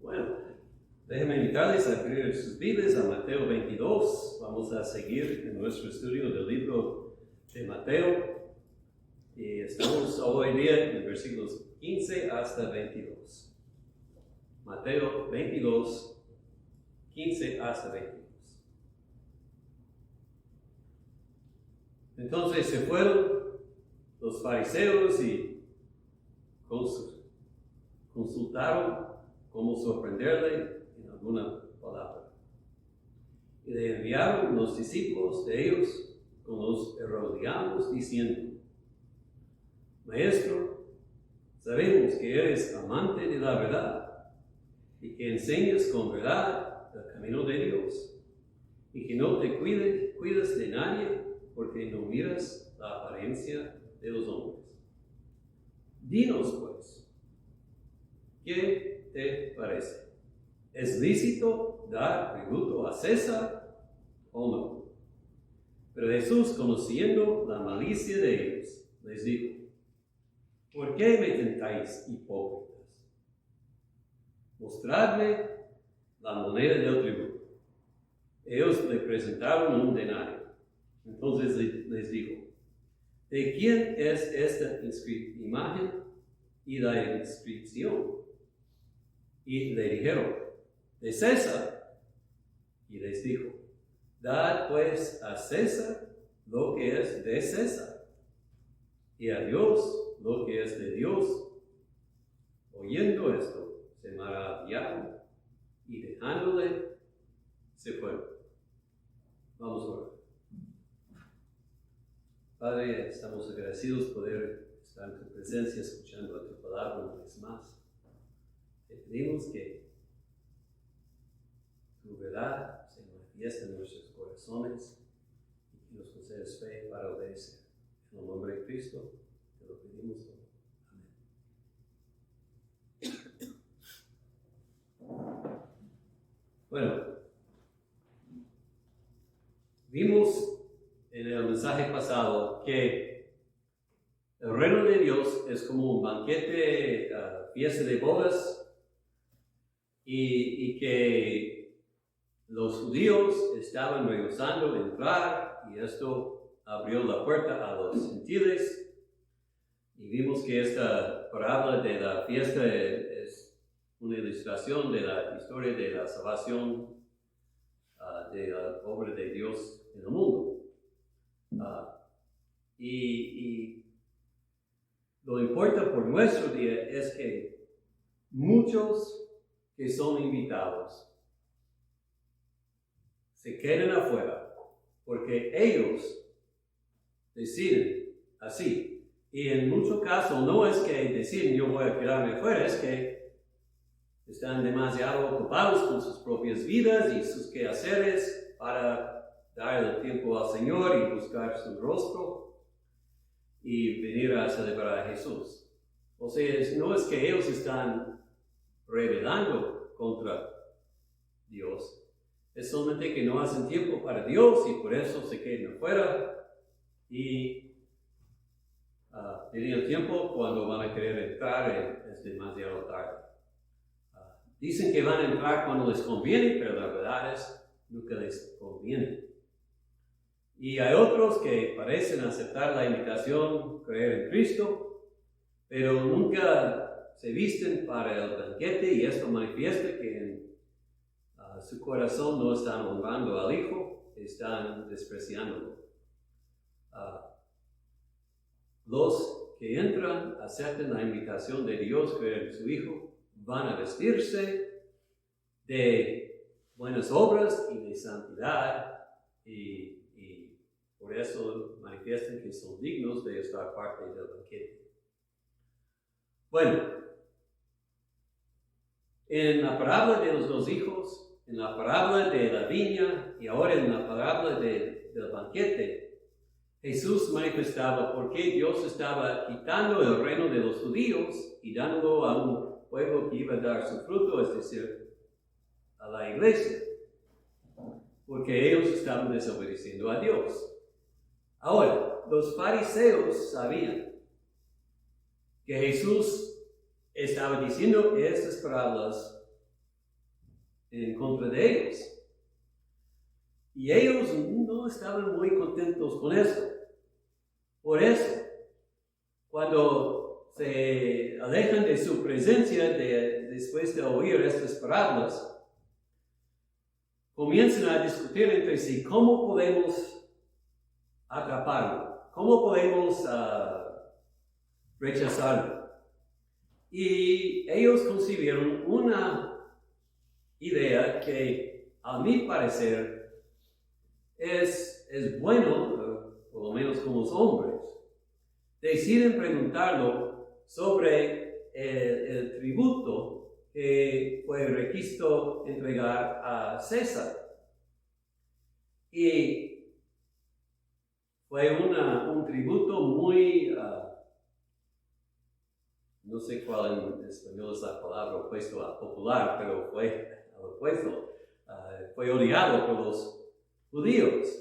Bueno, déjenme invitarles a abrir sus Biblias a Mateo 22. Vamos a seguir en nuestro estudio del libro de Mateo. Y estamos hoy día en versículos 15 hasta 22. Mateo 22, 15 hasta 22. Entonces se fueron los fariseos y consultaron cómo sorprenderle en alguna palabra. Y le enviaron los discípulos de ellos con los herodianos diciendo: Maestro, sabemos que eres amante de la verdad y que enseñas con verdad el camino de Dios y que no te cuidas de nadie porque no miras la apariencia de los hombres. Dinos pues, ¿qué te parece? ¿Es lícito dar tributo a César o no? Pero Jesús, conociendo la malicia de ellos, les dijo: ¿Por qué me tentáis, hipócritas? Mostradme la moneda del tributo. Ellos le presentaron un denario. Entonces les dijo: ¿De quién es esta imagen y la inscripción? Y le dijeron: de César. Y les dijo: dad pues a César lo que es de César, y a Dios lo que es de Dios. Oyendo esto, se maravillaron, y dejándole, se fueron. Vamos a orar. Padre, estamos agradecidos por poder estar en tu presencia, escuchando tu palabra una vez más. Te pedimos que tu verdad se manifieste en nuestros corazones y que nos concedas fe para obedecer. En el nombre de Cristo te lo pedimos todo. Amén. Bueno, vimos en el mensaje pasado que el reino de Dios es como un banquete, fiesta de bodas, y que los judíos estaban rehusando entrar, y esto abrió la puerta a los gentiles. Y vimos que esta parábola de la fiesta es una ilustración de la historia de la salvación de la obra de Dios en el mundo. Y lo importante por nuestro día es que muchos que son invitados se quedan afuera porque ellos deciden así. Y en muchos casos no es que deciden yo voy a quedarme afuera, es que están demasiado ocupados con sus propias vidas y sus quehaceres para dar el tiempo al Señor y buscar su rostro y venir a celebrar a Jesús. O sea, no es que ellos están rebelando contra Dios, es solamente que no hacen tiempo para Dios y por eso se quedan afuera y tienen el tiempo cuando van a querer entrar es demasiado tarde. Dicen que van a entrar cuando les conviene, pero la verdad es nunca les conviene. Y hay otros que parecen aceptar la invitación, creer en Cristo, pero nunca se visten para el banquete, y esto manifiesta que en su corazón no están honrando al Hijo, están despreciándolo. Los que entran, aceptan la invitación de Dios, creen en su Hijo, van a vestirse de buenas obras y de santidad, y por eso manifiestan que son dignos de estar parte del banquete. Bueno, en la parábola de los dos hijos, en la parábola de la viña y ahora en la parábola del banquete, Jesús manifestaba por qué Dios estaba quitando el reino de los judíos y dándolo a un pueblo que iba a dar su fruto, es decir, a la iglesia, porque ellos estaban desobedeciendo a Dios. Ahora, los fariseos sabían que Jesús estaba diciendo estas parábolas en contra de ellos. Y ellos no estaban muy contentos con eso. Por eso, cuando se alejan de su presencia después de oír estas parábolas, comienzan a discutir entre sí cómo podemos atraparlo, cómo podemos rechazarlo. Y ellos concibieron una idea que, a mi parecer, es bueno, por lo menos con los hombres. Deciden preguntarlo sobre el tributo que fue requisito entregar a César. Y fue un tributo muy, no sé cuál en español es la palabra opuesto a popular, pero fue al opuesto, fue odiado por los judíos.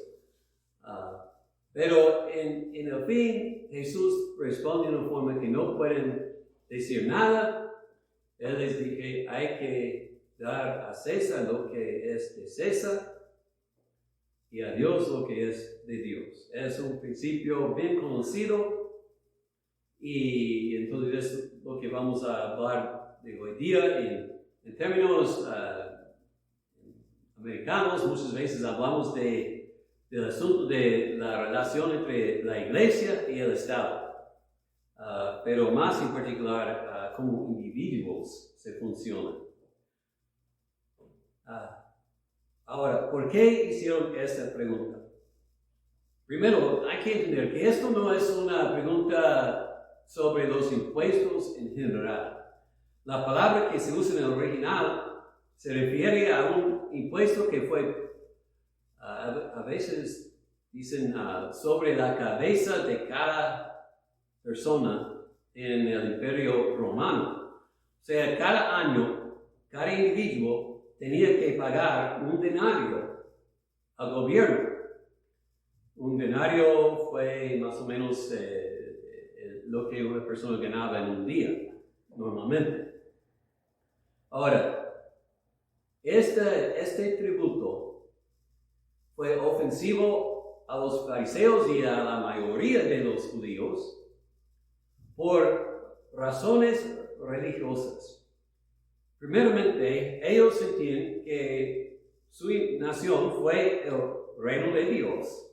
Pero en el fin, Jesús responde de una forma que no pueden decir nada. Él les dice, hay que dar a César lo que es de César y a Dios lo que es de Dios. Es un principio bien conocido y entonces es lo que vamos a hablar de hoy día. En términos americanos, muchas veces hablamos del asunto de la relación entre la iglesia y el Estado, pero más en particular como individuos se funcionan. Ahora, ¿por qué hicieron esta pregunta? Primero, hay que entender que esto no es una pregunta sobre los impuestos en general. La palabra que se usa en el original se refiere a un impuesto que fue a veces dicen sobre la cabeza de cada persona en el Imperio Romano. O sea, cada año, cada individuo tenía que pagar un denario al gobierno. Un denario fue más o menos lo que una persona ganaba en un día, normalmente. Ahora, este tributo fue ofensivo a los fariseos y a la mayoría de los judíos por razones religiosas. Primeramente, ellos sentían que su nación fue el reino de Dios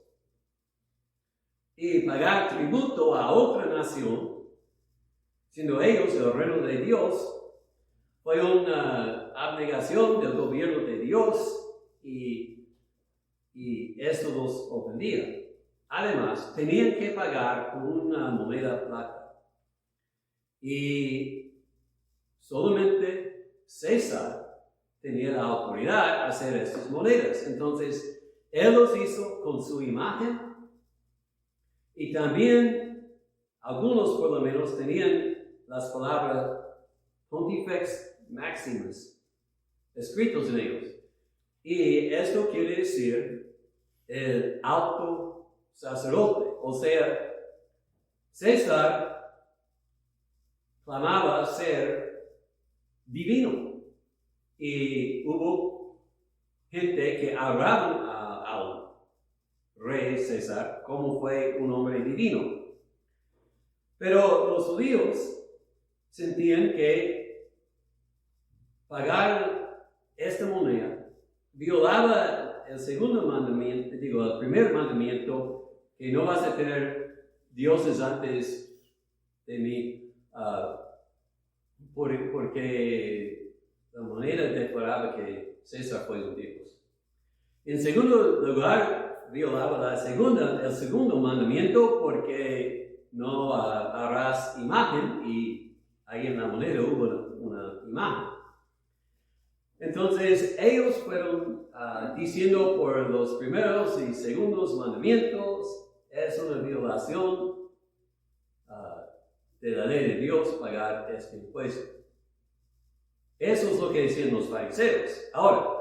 y pagar tributo a otra nación, siendo ellos el reino de Dios, fue una abnegación del gobierno de Dios y esto los ofendía. Además, tenían que pagar con una moneda plata. Y solamente César tenía la autoridad de hacer estas monedas. Entonces, él los hizo con su imagen. Y también, algunos por lo menos, tenían las palabras Pontifex Maximus escritos en ellos. Y esto quiere decir el alto sacerdote. O sea, César clamaba ser divino. Y hubo gente que hablaban al rey César como fue un hombre divino. Pero los judíos sentían que pagar esta moneda violaba el segundo mandamiento, el primer mandamiento, que no vas a tener dioses antes de mí, porque la moneda declaraba que César fue un dios. En segundo lugar, violaba el segundo mandamiento, porque no harás imagen, y ahí en la moneda hubo una imagen. Entonces, ellos fueron diciendo por los primeros y segundos mandamientos, es una violación de la ley de Dios pagar este impuesto. Eso es lo que decían los fariseos. Ahora,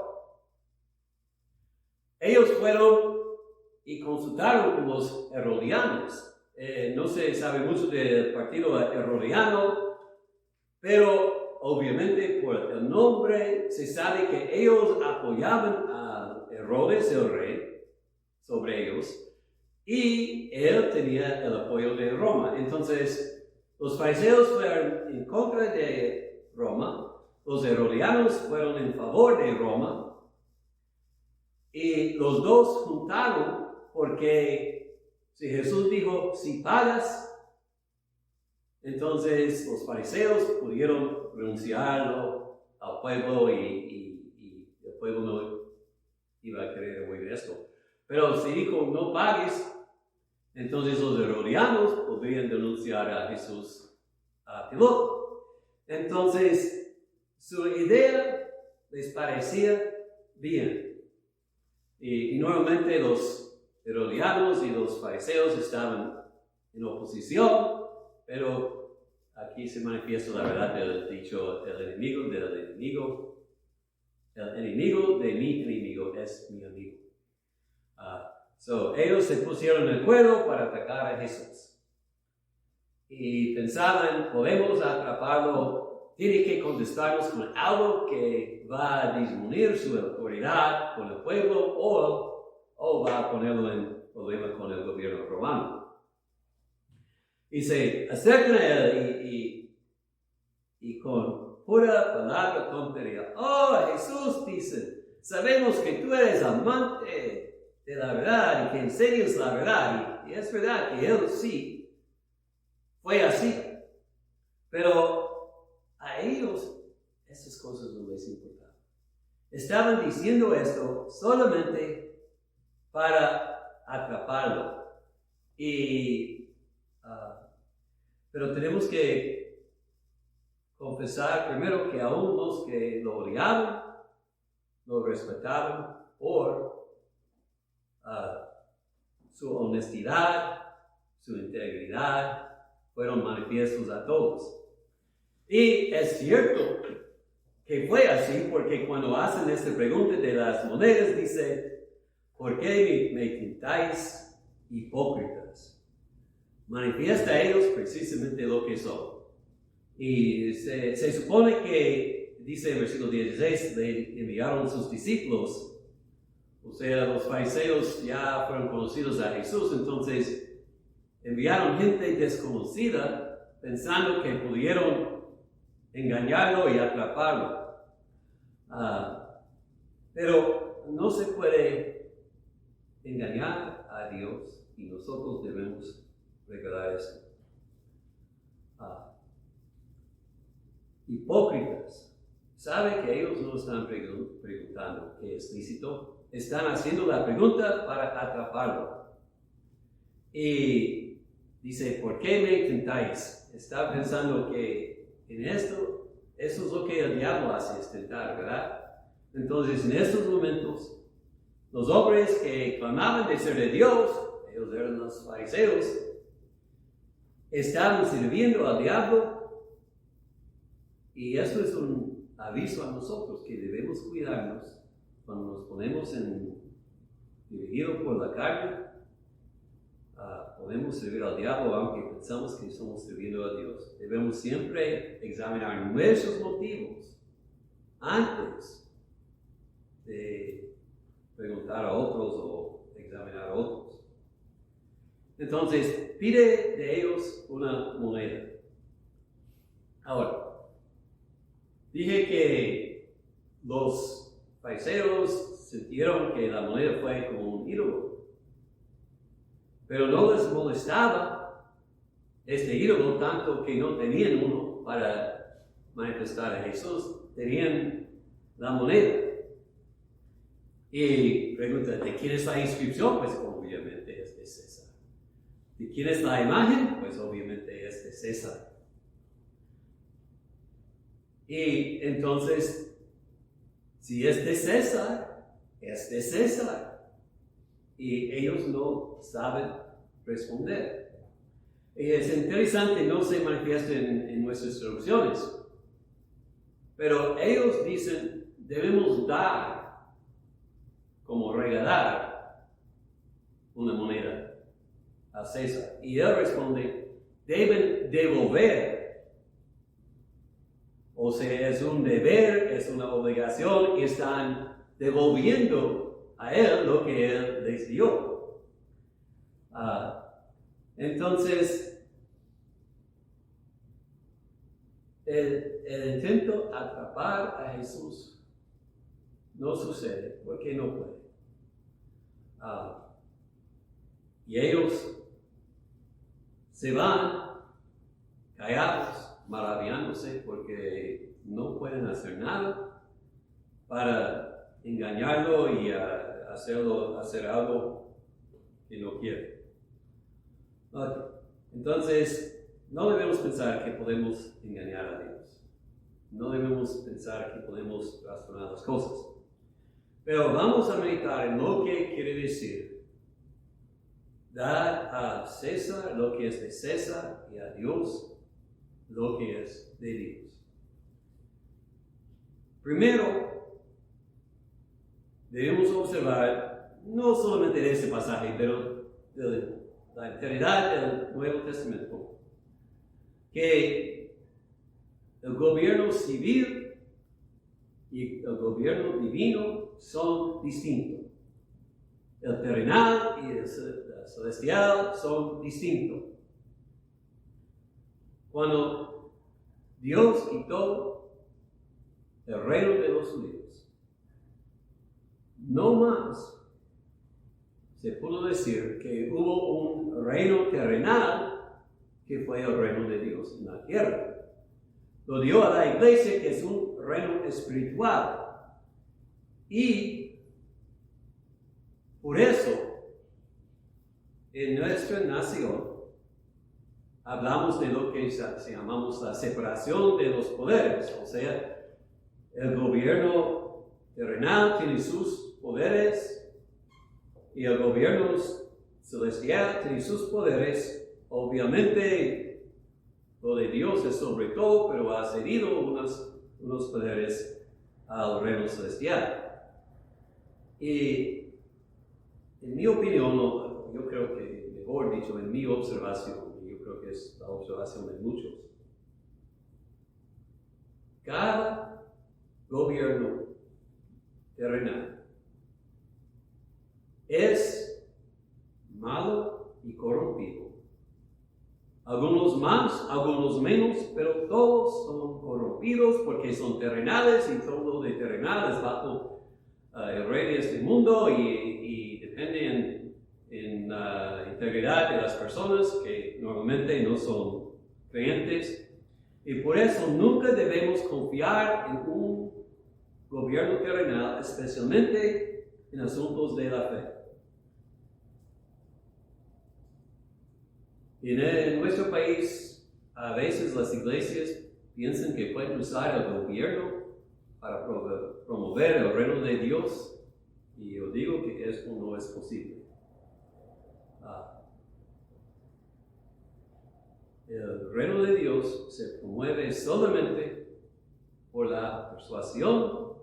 ellos fueron y consultaron con los herodianos. No se sabe mucho del partido herodiano, pero obviamente por el nombre se sabe que ellos apoyaban a Herodes el rey sobre ellos y él tenía el apoyo de Roma. Entonces los fariseos fueron en contra de Roma, los herodianos fueron en favor de Roma y los dos juntaron porque si Jesús dijo, si pagas, entonces los fariseos pudieron renunciarlo al pueblo y el pueblo no iba a querer oír esto. Pero si dijo no pagues, entonces los herodianos podrían denunciar a Jesús a Pilato. Entonces su idea les parecía bien. Y normalmente los herodianos y los fariseos estaban en oposición. Pero aquí se manifiesta la verdad del dicho, el enemigo de mi enemigo es mi amigo. Ellos se pusieron de acuerdo para atacar a Jesús. Y pensaban, podemos atraparlo, tiene que contestarnos con algo que va a disminuir su autoridad con el pueblo o va a ponerlo en problema con el gobierno romano. Y se acercan a él y con pura palabra tontería. Oh, Jesús, dicen, sabemos que tú eres amante de la verdad y que enseñas la verdad. Y es verdad que él sí fue así. Pero a ellos esas cosas no les importaban. Estaban diciendo esto solamente para atraparlo. Pero tenemos que confesar primero que aún los que lo odiaban, lo respetaban por su honestidad, su integridad, fueron manifiestos a todos. Y es cierto que fue así porque cuando hacen esta pregunta de las monedas dice, ¿por qué me tentáis hipócritas? Manifiesta a ellos precisamente lo que son. Y se supone que, dice en versículo 16, le enviaron sus discípulos, o sea, los fariseos ya fueron conocidos a Jesús, entonces enviaron gente desconocida pensando que pudieron engañarlo y atraparlo. Pero no se puede engañar a Dios y nosotros debemos recordar esto. Hipócritas. Sabe que ellos no están preguntando qué es lícito. Están haciendo la pregunta para atraparlo. Y dice, ¿por qué me tentáis? Está pensando que en esto, eso es lo que el diablo hace, es tentar, ¿verdad? Entonces, en estos momentos, los hombres que clamaban de ser de Dios, ellos eran los fariseos, estaban sirviendo al diablo. Y esto es un aviso a nosotros que debemos cuidarnos cuando nos ponemos dirigidos por la carne. Podemos servir al diablo aunque pensamos que estamos sirviendo a Dios. Debemos siempre examinar nuestros motivos antes de preguntar a otros o examinar a otros. Entonces, pide de ellos una moneda. Ahora, dije que los fariseos sintieron que la moneda fue como un ídolo. Pero no les molestaba este ídolo tanto que no tenían uno para manifestar a Jesús. Tenían la moneda. Y pregunta, ¿de quién es la inscripción? Pues obviamente es de César. ¿De quién es la imagen? Pues obviamente es de César. Y entonces, si es de César, es de César. Y ellos no saben responder. Y es interesante, no se manifiesta en nuestras traducciones. Pero ellos dicen, debemos dar, como regalar, una moneda a César. Y él responde, deben devolver. O O sea, es un deber, es una obligación y están devolviendo a Él lo que Él les dio. Entonces, el intento de atrapar a Jesús no sucede porque no puede. Y ellos se van callados, maravillándose porque no pueden hacer nada para engañarlo y hacer algo que no quiere. Entonces, no debemos pensar que podemos engañar a Dios. No debemos pensar que podemos trastornar las cosas. Pero vamos a meditar en lo que quiere decir dar a César lo que es de César y a Dios lo que es de Dios. Primero, debemos observar, no solamente de este pasaje, pero de la enteridad del Nuevo Testamento, que el gobierno civil y el gobierno divino son distintos. El terrenal y el celestial son distintos. Cuando Dios quitó el reino de los judíos, no más se pudo decir que hubo un reino terrenal que fue el reino de Dios en la tierra. Lo dio a la iglesia, que es un reino espiritual. Y por eso, en nuestra nación, hablamos de lo que llamamos la separación de los poderes. O sea, el gobierno terrenal tiene sus poderes y el gobierno celestial tiene sus poderes. Obviamente, lo de Dios es sobre todo, pero ha cedido unos poderes al reino celestial. Y en mi opinión, yo creo que, mejor dicho, en mi observación, y yo creo que es la observación de muchos, cada gobierno terrenal es malo y corrompido. Algunos más, algunos menos, pero todos son corrompidos porque son terrenales y todo de terrenal es bajo el rey de este mundo y depende en la integridad de las personas que normalmente no son creyentes. Y por eso nunca debemos confiar en un gobierno terrenal, especialmente en asuntos de la fe. En nuestro país, a veces las iglesias piensan que pueden usar el gobierno para promover el reino de Dios, y yo digo que eso no es posible. El reino de Dios se promueve solamente por la persuasión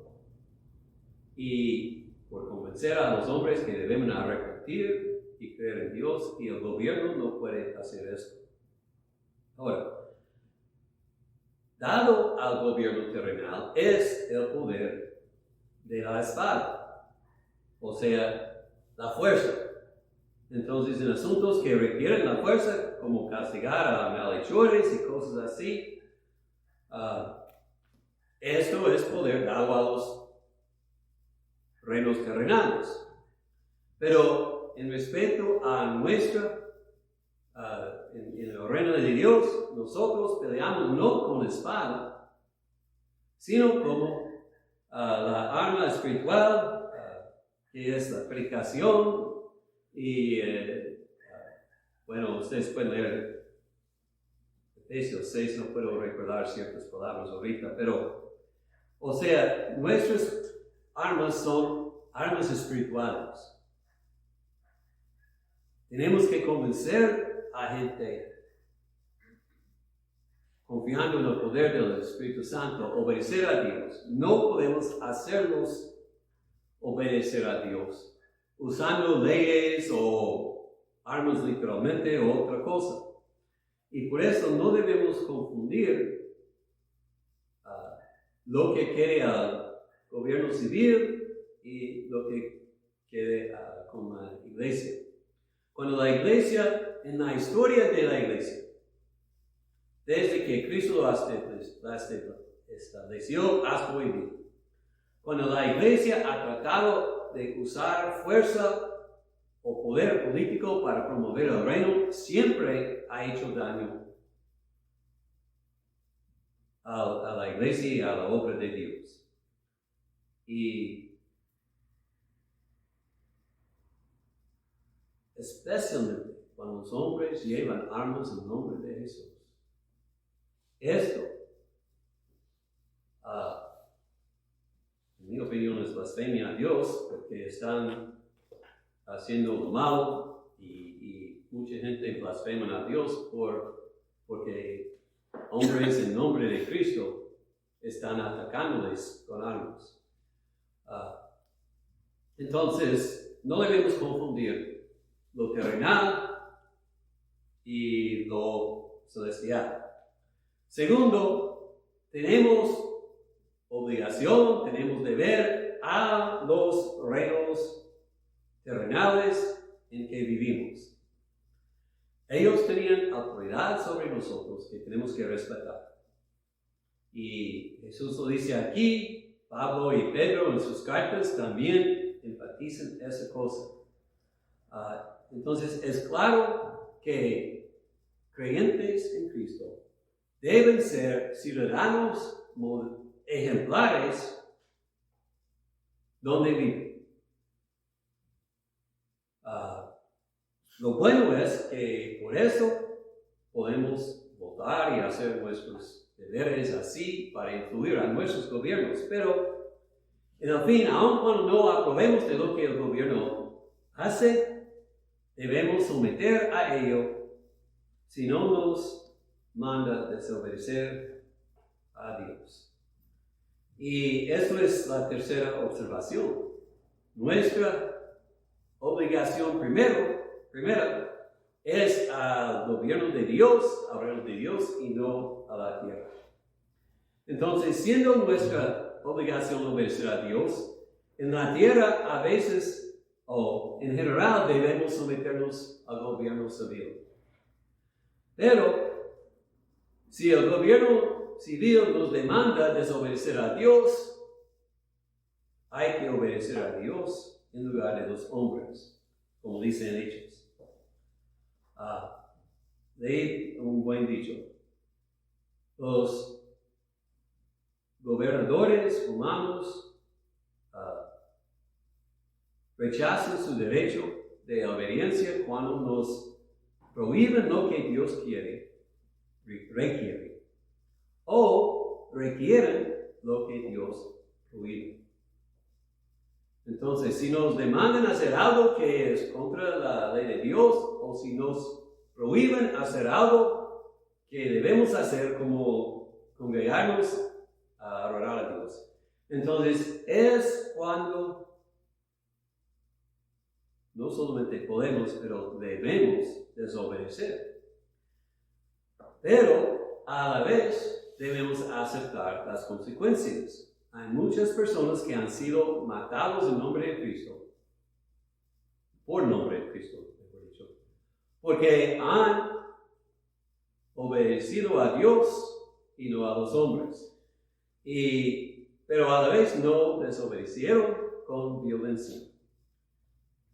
y por convencer a los hombres que deben arrepentir y creer en Dios, y el gobierno no puede hacer esto. Ahora, dado al gobierno terrenal es el poder de la espada, o sea, la fuerza. Entonces, en asuntos que requieren la fuerza, como castigar a malhechores y cosas así, esto es poder dado a los reinos terrenales. Pero en respecto a en el reino de Dios, nosotros peleamos no con espada, sino como la arma espiritual, que es la predicación. Y bueno, ustedes pueden leer Efesios 6, no puedo recordar ciertas palabras ahorita, pero, o sea, nuestras armas son armas espirituales. Tenemos que convencer a gente, confiando en el poder del Espíritu Santo, obedecer a Dios. No podemos hacerlos obedecer a Dios usando leyes o armas literalmente o otra cosa. Y por eso no debemos confundir lo que quiere al gobierno civil y lo que quiere con la iglesia. Cuando la iglesia, en la historia de la iglesia, desde que Cristo la estableció hasta hoy día, cuando la iglesia ha tratado de usar fuerza o poder político para promover el reino, siempre ha hecho daño a la iglesia y a la obra de Dios. Y especialmente cuando los hombres llevan armas en nombre de Jesús. Esto, en mi opinión, es blasfemia a Dios, porque están haciendo lo malo y mucha gente blasfema a Dios porque hombres en nombre de Cristo están atacándoles con armas. Entonces, no debemos confundir lo terrenal y lo celestial. Segundo, tenemos obligación, tenemos deber a los reinos terrenales en que vivimos. Ellos tenían autoridad sobre nosotros que tenemos que respetar. Y Jesús lo dice aquí, Pablo y Pedro en sus cartas también enfatizan esa cosa. Entonces es claro que creyentes en Cristo deben ser ciudadanos ejemplares donde viven. Lo bueno es que por eso podemos votar y hacer nuestros deberes así para influir a nuestros gobiernos. Pero, en fin, aun cuando no aprobemos de lo que el gobierno hace, debemos someter a ello si no nos manda desobedecer a Dios. Y esto es la tercera observación. Nuestra obligación primera es al gobierno de Dios, al reino de Dios y no a la tierra. Entonces, siendo nuestra obligación obedecer a Dios, en la tierra a veces o en general debemos someternos al gobierno civil. Pero, si el gobierno civil nos demanda desobedecer a Dios, hay que obedecer a Dios en lugar de los hombres, como dice en Hechos. Leí un buen dicho. Los gobernadores humanos rechazan su derecho de obediencia cuando nos prohíben lo que Dios requiere, o requieren lo que Dios prohíbe. Entonces, si nos demandan hacer algo que es contra la ley de Dios, o si nos prohíben hacer algo que debemos hacer, como congregarnos a adorar a Dios, entonces es cuando no solamente podemos, pero debemos desobedecer. Pero a la vez debemos aceptar las consecuencias. Hay muchas personas que han sido matados en nombre de Cristo, por nombre de Cristo, mejor dicho, porque han obedecido a Dios y no a los hombres. Pero a la vez no desobedecieron con violencia.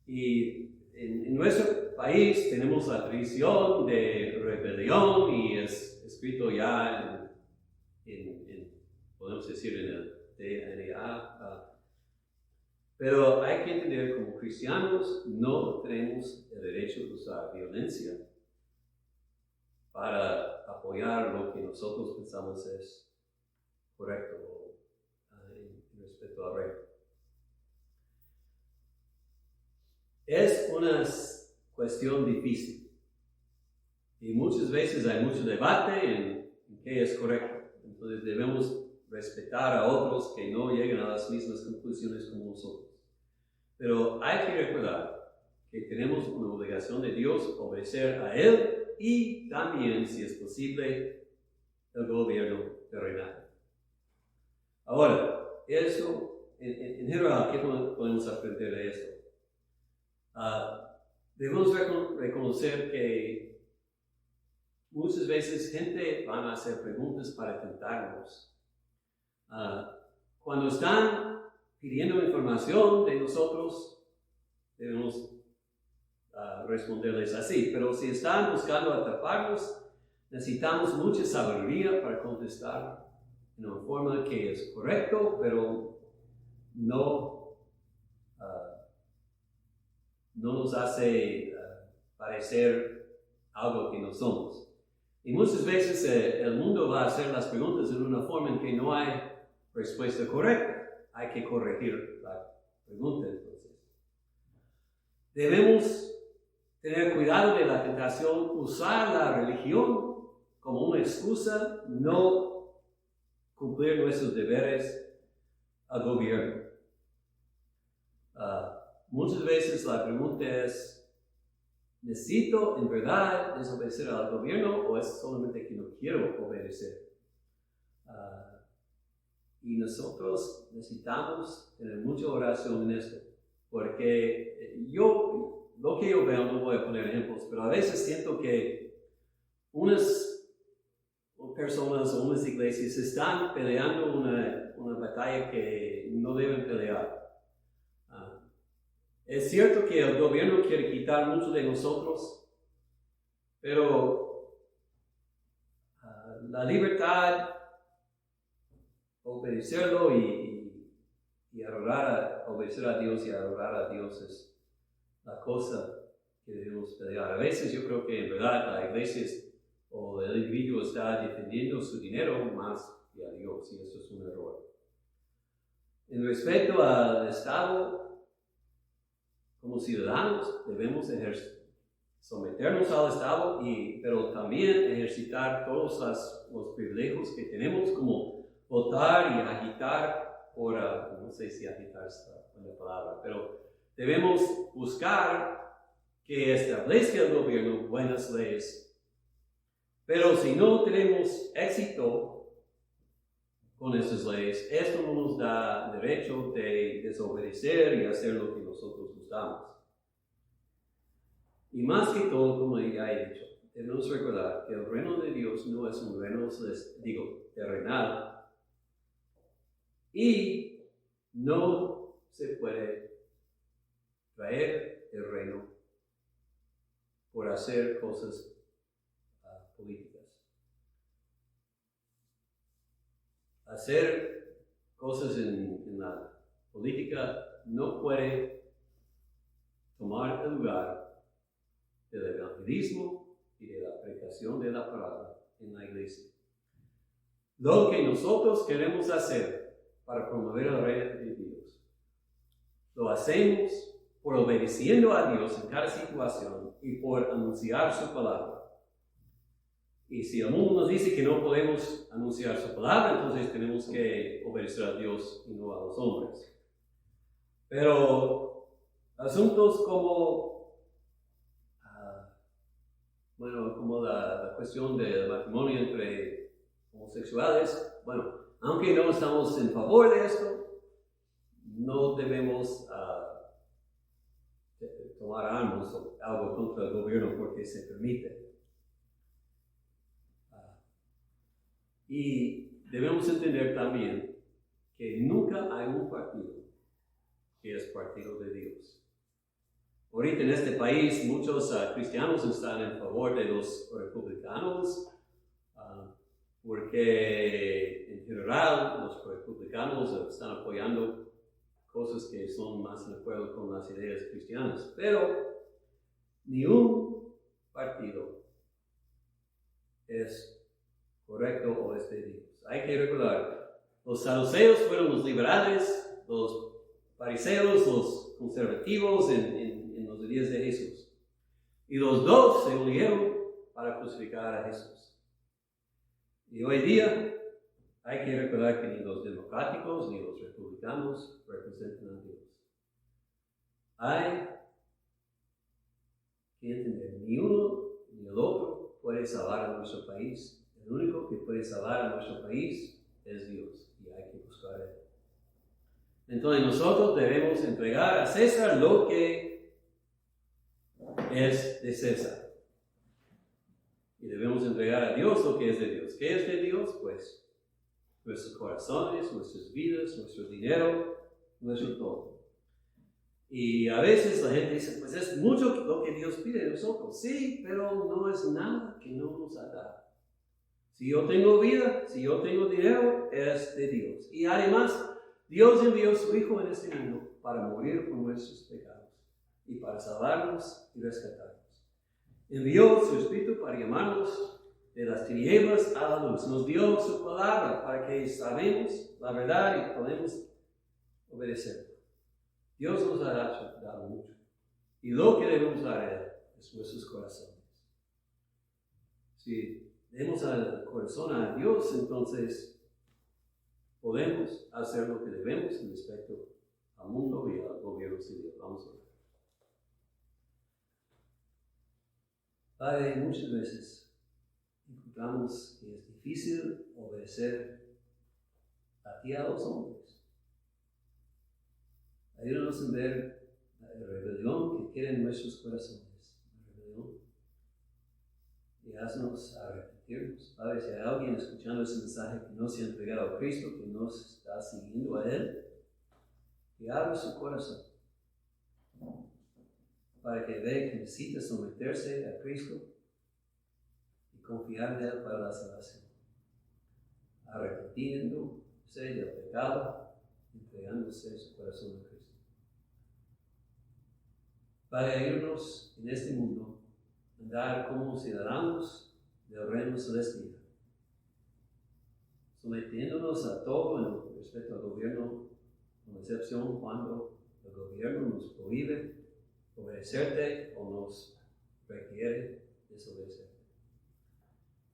Y en nuestro país tenemos la tradición de rebelión y es escrito ya podemos decir en el DNA. Pero hay que entender, como cristianos no tenemos el derecho de usar violencia para apoyar lo que nosotros pensamos es correcto en respecto al reino. Es una cuestión difícil y muchas veces hay mucho debate en qué es correcto. Entonces debemos respetar a otros que no llegan a las mismas conclusiones como nosotros. Pero hay que recordar que tenemos una obligación de Dios obedecer a Él y también, si es posible, el gobierno terrenal. Ahora, eso, en general, ¿qué podemos aprender de esto? Debemos reconocer que muchas veces gente van a hacer preguntas para tentarnos. Cuando están pidiendo información de nosotros, debemos responderles así. Pero si están buscando atraparnos, necesitamos mucha sabiduría para contestar de una forma que es correcto, pero no nos hace parecer algo que no somos. Y muchas veces el mundo va a hacer las preguntas en una forma en que no hay respuesta correcta. Hay que corregir la pregunta entonces. Debemos tener cuidado de la tentación, usar la religión como una excusa, no cumplir nuestros deberes al gobierno. Muchas veces la pregunta es, ¿necesito en verdad desobedecer al gobierno o es solamente que no quiero obedecer? Y nosotros necesitamos tener mucha oración en esto, porque lo que yo veo, no voy a poner ejemplos, pero a veces siento que unas personas o unas iglesias están peleando una batalla que no deben pelear. Es cierto que el gobierno quiere quitar mucho de nosotros, pero la libertad, obedecerlo y obedecer a Dios y adorar a Dios es la cosa que debemos pelear. A veces yo creo que en verdad la iglesia o el individuo está defendiendo su dinero más que a Dios, y eso es un error. En respecto al Estado, como ciudadanos debemos someternos al Estado, pero también ejercitar todos los privilegios que tenemos, como votar y agitar por, no sé si agitar es la buena palabra, pero debemos buscar que establezca el gobierno buenas leyes. Pero si no tenemos éxito con esas leyes, esto no nos da derecho de desobedecer y hacer lo que nosotros gustamos. Y más que todo, como ya he dicho, debemos recordar que el reino de Dios no es un reino, terrenal, y no se puede traer el reino por hacer cosas políticas. Hacer cosas en la política no puede tomar el lugar del evangelismo y de la predicación de la palabra en la iglesia. Lo que nosotros queremos hacer para promover el reino de Dios, lo hacemos por obedeciendo a Dios en cada situación y por anunciar su palabra. Y si el mundo nos dice que no podemos anunciar su palabra, entonces tenemos que obedecer a Dios y no a los hombres. Pero asuntos como la cuestión del matrimonio entre homosexuales, aunque no estamos en favor de esto, no debemos tomar armas o algo contra el gobierno porque se permite. Y debemos entender también que nunca hay un partido que es partido de Dios. Ahorita en este país muchos cristianos están en favor de los republicanos porque en general los republicanos están apoyando cosas que son más en acuerdo con las ideas cristianas. Pero ni un partido es correcto o es de Dios. Hay que recordar, los saduceos fueron los liberales, los fariseos, los conservativos en los días de Jesús. Y los dos se unieron para crucificar a Jesús. Y hoy día hay que recordar que ni los democráticos ni los republicanos representan a Dios. Hay que entender, ni uno ni el otro puede salvar a nuestro país. El único que puede salvar a nuestro país es Dios. Y y hay que buscar a Él. Entonces nosotros debemos entregar a César lo que es de César. Y debemos entregar a Dios lo que es de Dios. ¿Qué es de Dios? Pues nuestros corazones, nuestras vidas, nuestro dinero, nuestro todo. Y a veces la gente dice, pues es mucho lo que Dios pide de nosotros. Sí, pero no es nada que no nos ha dado. Si yo tengo vida, si yo tengo dinero, es de Dios. Y además, Dios envió a su Hijo en este mundo para morir por nuestros pecados y para salvarnos y rescatarnos. Envió su Espíritu para llamarnos de las tinieblas a la luz. Nos dio su palabra para que sabemos la verdad y podemos obedecer. Dios nos ha dado mucho. Y lo que debemos dar a Él es nuestros corazones. Si demos al corazón a Dios, entonces podemos hacer lo que debemos en respecto al mundo y al gobierno civil. Vamos a ver. Padre, muchas veces encontramos que es difícil obedecer a ti, a los hombres. Ayúdanos a ver la rebelión que queda en nuestros corazones. La rebelión. Y haznos arrepentirnos. Padre, si hay alguien escuchando ese mensaje que no se ha entregado a Cristo, que no se está siguiendo a Él, que abra su corazón para que vea que necesita someterse a Cristo y confiar en Él para la salvación. Arrepentiéndose del pecado, entregándose su corazón a Cristo. Para ayudarnos en este mundo a andar como ciudadanos del reino celestial, sometiéndonos a todo en respecto al gobierno, con excepción cuando el gobierno nos prohíbe obedecerte o nos requiere desobedecerte.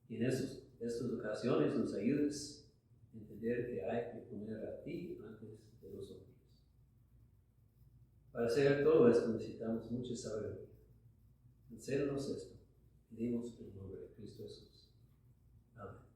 Y en estas ocasiones nos ayudes a entender que hay que poner a ti antes de los hombres. Para hacer todo esto necesitamos mucha sabiduría. Enséñanos esto. Pedimos en el nombre de Cristo Jesús. Amén.